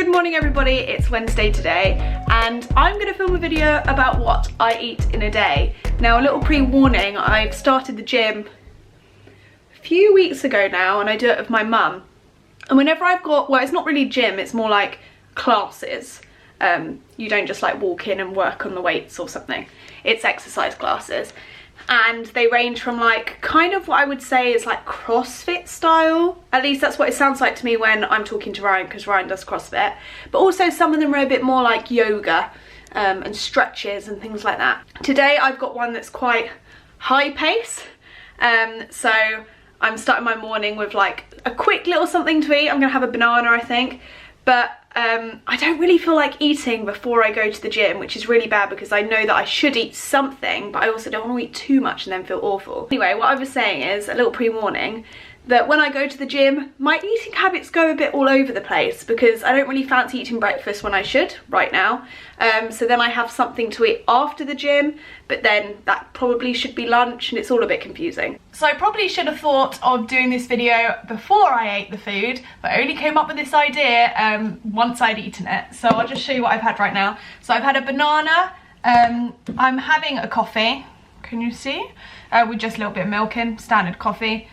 Good morning everybody, it's Wednesday today and I'm going to film a video about what I eat in a day. Now a little pre-warning, I've started the gym a few weeks ago now and I do it with my mum. And whenever I've got, well it's not really gym, it's more like classes. You don't just like walk in and work on the weights or something. It's exercise classes. And they range from like kind of what I would say is like CrossFit style. At least that's what it sounds like to me when I'm talking to Ryan, because Ryan does CrossFit. But also some of them are a bit more like yoga and stretches and things like that. Today I've got one that's quite high pace. So I'm starting my morning with like a quick little something to eat. I'm gonna have a banana I think. But I don't really feel like eating before I go to the gym, which is really bad because I know that I should eat something, but I also don't want to eat too much and then feel awful. Anyway, what I was saying is, a little pre-warning, that when I go to the gym, my eating habits go a bit all over the place because I don't really fancy eating breakfast when I should right now. So then I have something to eat after the gym, but then that probably should be lunch and it's all a bit confusing. So I probably should have thought of doing this video before I ate the food, but I only came up with this idea once I'd eaten it. So I'll just show you what I've had right now. So I've had a banana, I'm having a coffee, can you see? With just a little bit of milk in, standard coffee.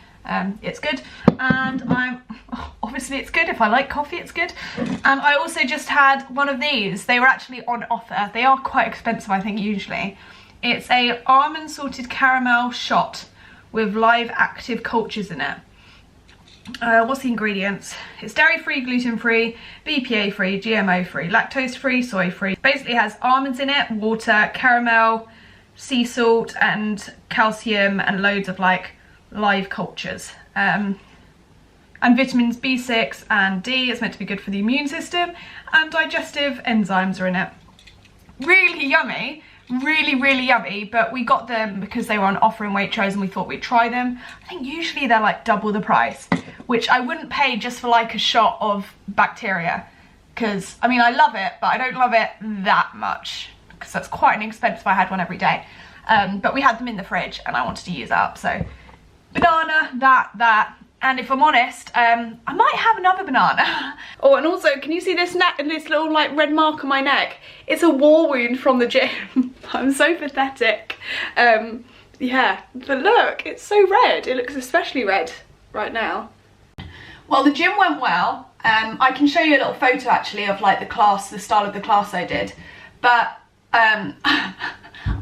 It's good, and obviously it's good. If I like coffee, it's good. And I also just had one of these. They were actually on offer. They are quite expensive, I think, usually. It's a almond salted caramel shot with live active cultures in it. What's the ingredients? It's dairy-free, gluten-free, BPA-free, GMO-free, lactose-free, soy-free. Basically it has almonds in it, water, caramel, sea salt, and calcium, and loads of like live cultures, and vitamins B6 and D. It's meant to be good for the immune system, and digestive enzymes are in it. Really yummy, really yummy. But we got them because they were on offer in Waitrose and we thought we'd try them. I think usually they're like double the price, which I wouldn't pay just for like a shot of bacteria, because I mean I love it, but I don't love it that much because that's quite an expense if I had one every day. But we had them in the fridge and I wanted to use it up, so banana, that, and if I'm honest, I might have another banana. Oh, and also, can you see this little like red mark on my neck? It's a war wound from the gym. I'm so pathetic. Yeah, but look, it's so red. It looks especially red right now. Well, the gym went well. I can show you a little photo actually of like the style of the class I did, but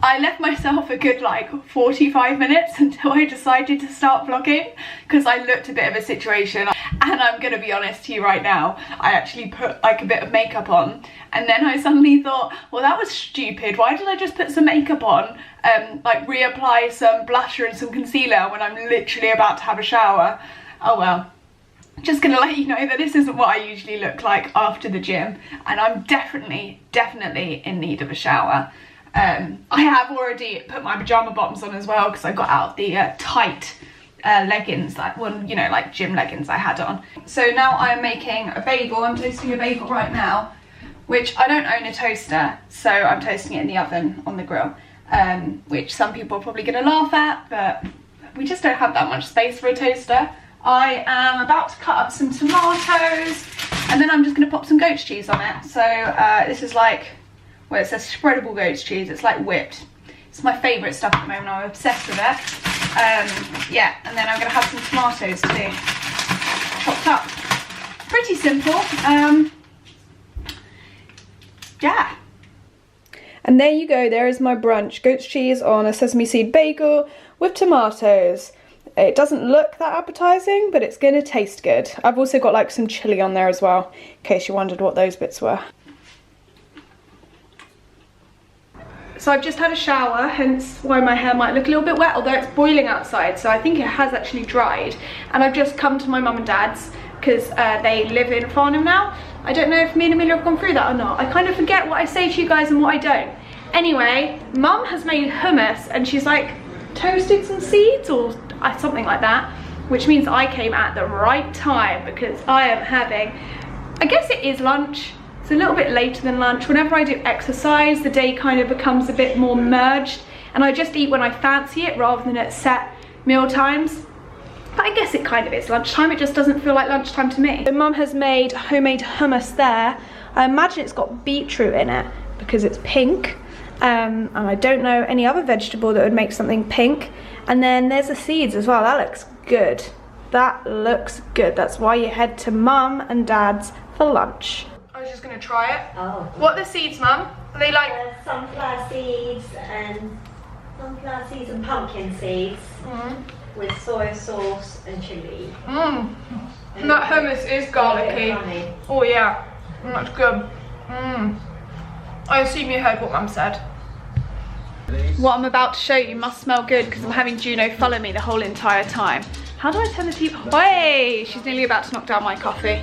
I left myself a good like 45 minutes until I decided to start vlogging because I looked a bit of a situation, and I'm gonna be honest to you right now, I actually put like a bit of makeup on and then I suddenly thought, well that was stupid, why did I just put some makeup on, like reapply some blusher and some concealer when I'm literally about to have a shower. Oh well. Just gonna let you know that this isn't what I usually look like after the gym, and I'm definitely in need of a shower. I have already put my pyjama bottoms on as well because I got out the tight leggings, that one, you know, like gym leggings I had on. So now I'm making a bagel. I'm toasting a bagel right now, which I don't own a toaster, so I'm toasting it in the oven on the grill, which some people are probably gonna laugh at, but we just don't have that much space for a toaster. I am about to cut up some tomatoes and then I'm just gonna pop some goat's cheese on it. So this is like, well, it says spreadable goat's cheese. It's like whipped. It's my favourite stuff at the moment. I'm obsessed with it. Yeah, and then I'm going to have some tomatoes too, chopped up. Pretty simple. Yeah. And there you go. There is my brunch. Goat's cheese on a sesame seed bagel with tomatoes. It doesn't look that appetizing, but it's going to taste good. I've also got like some chilli on there as well, in case you wondered what those bits were. So I've just had a shower, hence why my hair might look a little bit wet, although it's boiling outside, so I think it has actually dried. And I've just come to my mum and dad's because they live in Farnham now. I don't know if me and Amelia have gone through that or not. I kind of forget what I say to you guys and what I don't. Anyway, mum has made hummus and she's like toasted some seeds or something like that, which means I came at the right time because I am having, I guess it is lunch. It's a little bit later than lunch. Whenever I do exercise, the day kind of becomes a bit more merged and I just eat when I fancy it rather than at set meal times. But I guess it kind of is lunchtime, it just doesn't feel like lunchtime to me. So Mum has made homemade hummus there. I imagine it's got beetroot in it because it's pink. And I don't know any other vegetable that would make something pink. And then there's the seeds as well. That looks good. That looks good. That's why you head to Mum and Dad's for lunch. I was just gonna try it. Oh. What are the seeds, Mum? Are they like sunflower seeds and pumpkin seeds with soy sauce and chili. And that hummus is garlicky. Oh yeah, that's good. I assume you heard what Mum said. What I'm about to show you must smell good because I'm having Juno follow me the whole entire time. How do I turn the TV? Hey, she's nearly about to knock down my coffee.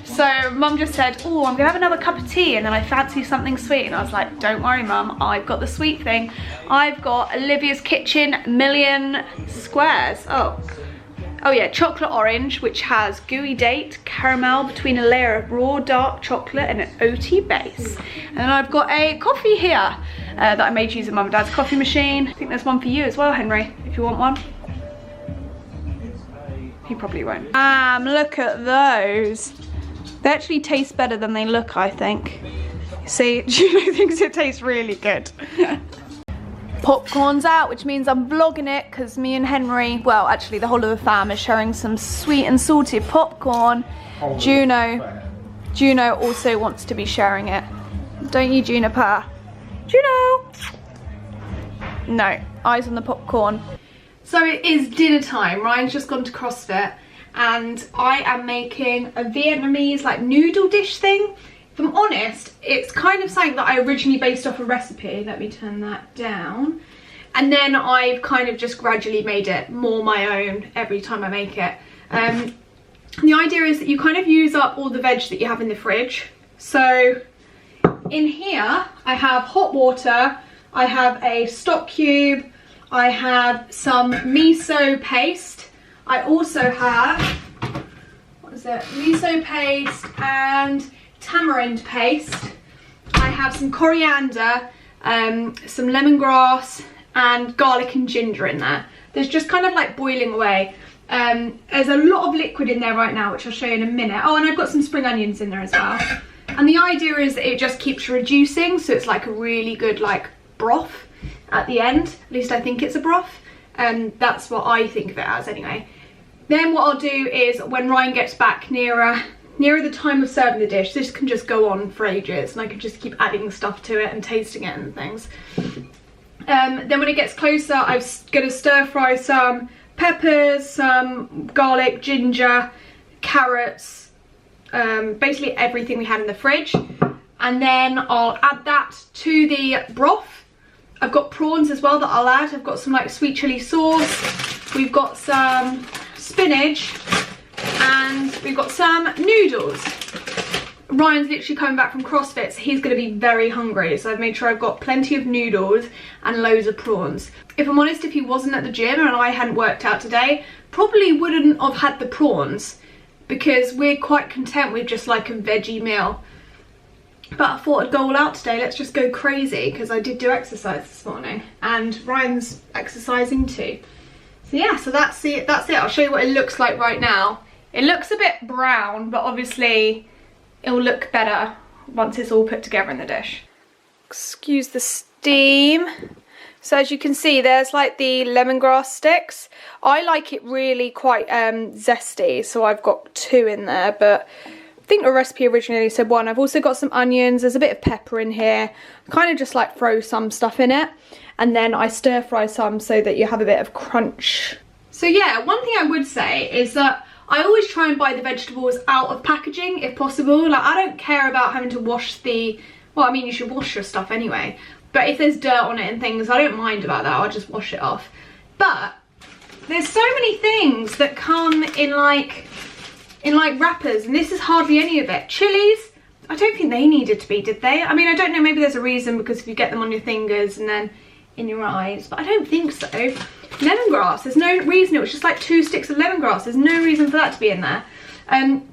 So Mum just said, oh, I'm gonna have another cup of tea and then I fancy something sweet. And I was like, don't worry Mum, I've got the sweet thing. I've got Olivia's Kitchen Million Squares. Oh yeah, chocolate orange, which has gooey date, caramel between a layer of raw dark chocolate and an oaty base. And then I've got a coffee here that I made using Mum and Dad's coffee machine. I think there's one for you as well, Henry, if you want one. He probably won't. Look at those. They actually taste better than they look, I think. See, Juno thinks it tastes really good. Popcorn's out, which means I'm vlogging it because me and Henry, well, actually the whole of the fam is sharing some sweet and salty popcorn. Juno also wants to be sharing it. Don't you, Juniper? Juno! No, eyes on the popcorn. So it is dinner time. Ryan's just gone to CrossFit and I am making a Vietnamese like noodle dish thing. If I'm honest, it's kind of something that I originally based off a recipe. Let me turn that down. And then I've kind of just gradually made it more my own every time I make it. The idea is that you kind of use up all the veg that you have in the fridge. So in here, I have hot water, I have a stock cube, I have some miso paste. I also have, what is it? Miso paste and tamarind paste. I have some coriander, some lemongrass and garlic and ginger in there. There's just kind of like boiling away. There's a lot of liquid in there right now, which I'll show you in a minute. Oh, and I've got some spring onions in there as well. And the idea is that it just keeps reducing, so it's like a really good like broth at the end. At least I think it's a broth. That's what I think of it as anyway. Then what I'll do is when Ryan gets back nearer the time of serving the dish, this can just go on for ages and I can just keep adding stuff to it and tasting it and things. Then when it gets closer, I'm going to stir fry some peppers, some garlic, ginger, carrots, basically everything we had in the fridge. And then I'll add that to the broth. I've got prawns as well that I'll add. I've got some like sweet chili sauce. We've got some spinach and we've got some noodles. Ryan's literally coming back from CrossFit, so he's going to be very hungry, so I've made sure I've got plenty of noodles and loads of prawns. If I'm honest, if he wasn't at the gym and I hadn't worked out today, probably wouldn't have had the prawns because we're quite content with just like a veggie meal. But I thought I'd go all out today. Let's just go crazy because I did do exercise this morning and Ryan's exercising too. So yeah, so that's it. I'll show you what it looks like right now. It looks a bit brown, but obviously it'll look better once it's all put together in the dish. Excuse the steam. So as you can see, there's like the lemongrass sticks. I like it really quite zesty, so I've got 2 in there, but I think the recipe originally said 1. I've also got some onions, there's a bit of pepper in here. I kind of just like throw some stuff in it, and then I stir fry some so that you have a bit of crunch. So yeah, one thing I would say is that I always try and buy the vegetables out of packaging if possible. Like, I don't care about having to wash the, well, I mean, you should wash your stuff anyway. But if there's dirt on it and things, I don't mind about that. I'll just wash it off. But there's so many things that come in like wrappers, and this is hardly any of it. Chilies, I don't think they needed to be, did they? I mean, I don't know, maybe there's a reason because if you get them on your fingers and then in your eyes, but I don't think so. Lemongrass, there's no reason. It was just like 2 sticks of lemongrass. There's no reason for that to be in there.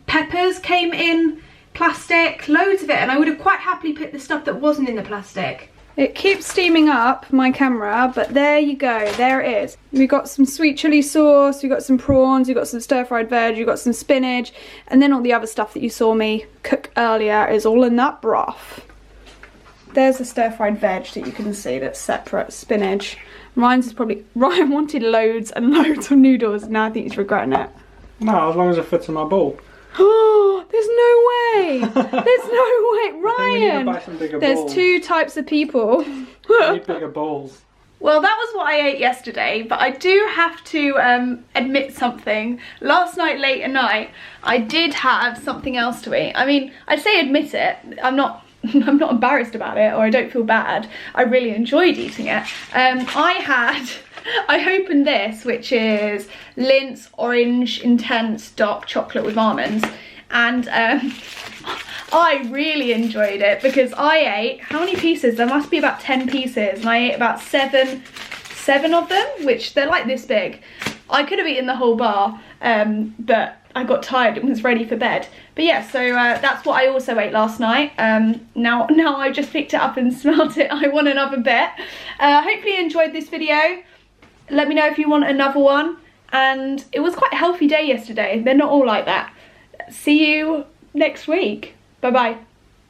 Peppers came in plastic, loads of it, and I would have quite happily picked the stuff that wasn't in the plastic. It keeps steaming up, my camera, but there you go, there it is. We got some sweet chilli sauce, we got some prawns, we got some stir-fried veg, we got some spinach, and then all the other stuff that you saw me cook earlier is all in that broth. There's the stir-fried veg that you can see that's separate, spinach. Ryan's is probably, Ryan wanted loads and loads of noodles, now I think he's regretting it. No, as long as it fits in my bowl. Oh, there's no way! There's no way, Ryan! Buy some bigger There's bowls. 2 types of people. I need bigger bowls. Well, that was what I ate yesterday, but I do have to admit something. Last night, late at night, I did have something else to eat. I mean, I'd say admit it. I'm not embarrassed about it, or I don't feel bad. I really enjoyed eating it. I opened this, which is Lindt's Orange Intense Dark Chocolate with almonds, and I really enjoyed it because I ate, how many pieces? There must be about 10 pieces, and I ate about seven of them, which they're like this big. I could have eaten the whole bar, but I got tired and was ready for bed. But yeah, so that's what I also ate last night. Now I just picked it up and smelt it. I want another bit. Hopefully you enjoyed this video. Let me know if you want another one. And it was quite a healthy day yesterday. They're not all like that. See you next week. Bye bye.